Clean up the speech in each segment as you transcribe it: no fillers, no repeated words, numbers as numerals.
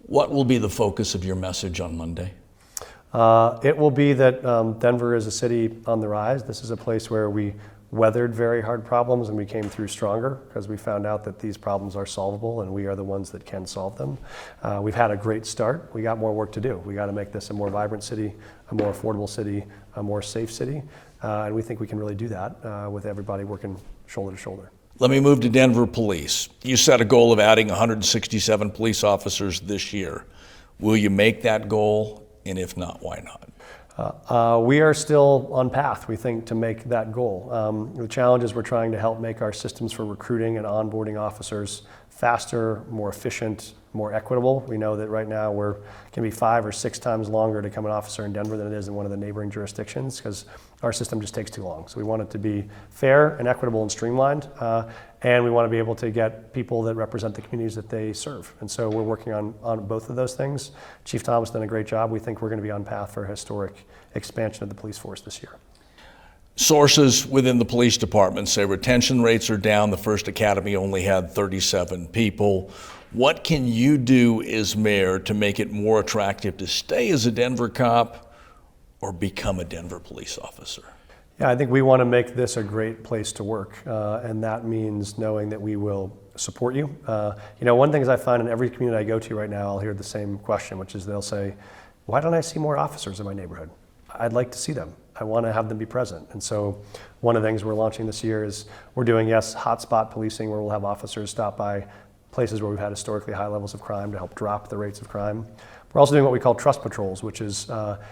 What will be the focus of your message on Monday? It will be that Denver is a city on the rise. This is a place where we weathered very hard problems and we came through stronger because we found out that these problems are solvable and we are the ones that can solve them. We've had a great start. We got more work to do. We got to make this a more vibrant city, a more affordable city, a more safe city. And we think we can really do that with everybody working shoulder to shoulder. Let me move to Denver Police. You set a goal of adding 167 police officers this year. Will you make that goal? And if not, why not? We are still on path, we think, to make that goal. The challenge is we're trying to help make our systems for recruiting and onboarding officers faster, more efficient, more equitable. We know that right now it can be 5 or 6 times longer to become an officer in Denver than it is in one of the neighboring jurisdictions because our system just takes too long. So we want it to be fair and equitable and streamlined, and we want to be able to get people that represent the communities that they serve. And so we're working on both of those things. Chief Thomas done a great job. We think we're going to be on path for a historic expansion of the police force this year. Sources within the police department say retention rates are down. The first academy only had 37 people. What can you do as mayor to make it more attractive to stay as a Denver cop or become a Denver police officer? Yeah, I think we want to make this a great place to work, and that means knowing that we will support you. One thing is I find in every community I go to right now, I'll hear the same question, which is they'll say, why don't I see more officers in my neighborhood? I'd like to see them. I want to have them be present. And so one of the things we're launching this year is we're doing, yes, hotspot policing, where we'll have officers stop by places where we've had historically high levels of crime to help drop the rates of crime. We're also doing what we call trust patrols, which is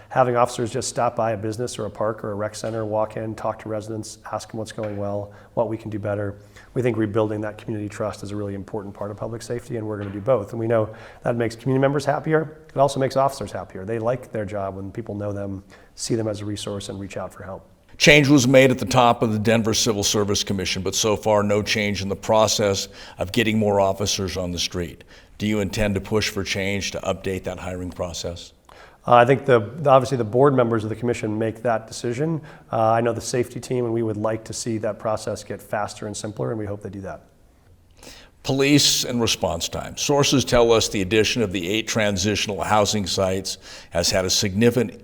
having officers just stop by a business or a park or a rec center, walk in, talk to residents, ask them what's going well, what we can do better. We think rebuilding that community trust is a really important part of public safety, and we're going to do both. And we know that makes community members happier. It also makes officers happier. They like their job when people know them, see them as a resource, and reach out for help. Change was made at the top of the Denver Civil Service Commission, but so far no change in the process of getting more officers on the street. Do you intend to push for change to update that hiring process? I think obviously the board members of the commission make that decision. I know the safety team, and we would like to see that process get faster and simpler, and we hope they do that. Police and response time. Sources tell us the addition of the 8 transitional housing sites has had a significant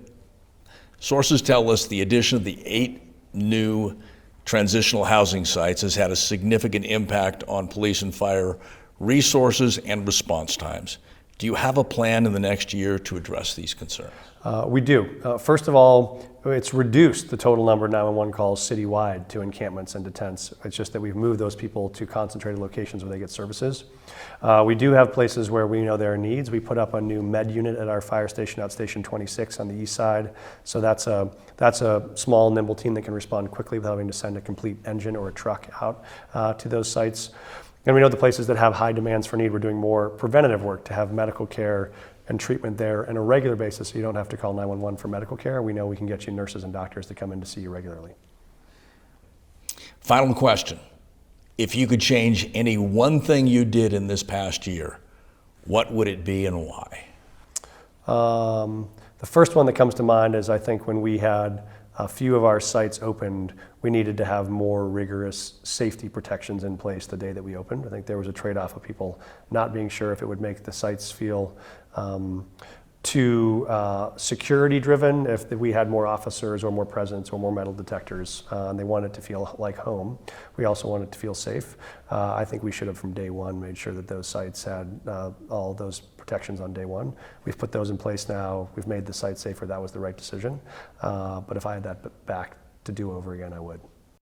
Sources tell us the addition of the 8 new transitional housing sites has had a significant impact on police and fire resources and response times. Do you have a plan in the next year to address these concerns? We do. First of all, it's reduced the total number of 911 calls citywide to encampments and to tents. It's just that we've moved those people to concentrated locations where they get services. We do have places where we know there are needs. We put up a new med unit at our fire station, Outstation 26 on the east side. So that's a small, nimble team that can respond quickly without having to send a complete engine or a truck out to those sites. And we know the places that have high demands for need, we're doing more preventative work to have medical care and treatment there on a regular basis, so you don't have to call 911 for medical care. We know we can get you nurses and doctors to come in to see you regularly. Final question. If you could change any one thing you did in this past year, what would it be and why? The first one that comes to mind is I think when we had a few of our sites opened, we needed to have more rigorous safety protections in place the day that we opened. I think there was a trade-off of people not being sure if it would make the sites feel too security driven, if we had more officers or more presence or more metal detectors, and they wanted it to feel like home. We also wanted it to feel safe. I think we should have from day one made sure that those sites had all those protections on day one. We've put those in place now. We've made the site safer. That was the right decision. But if I had that back to do over again, I would.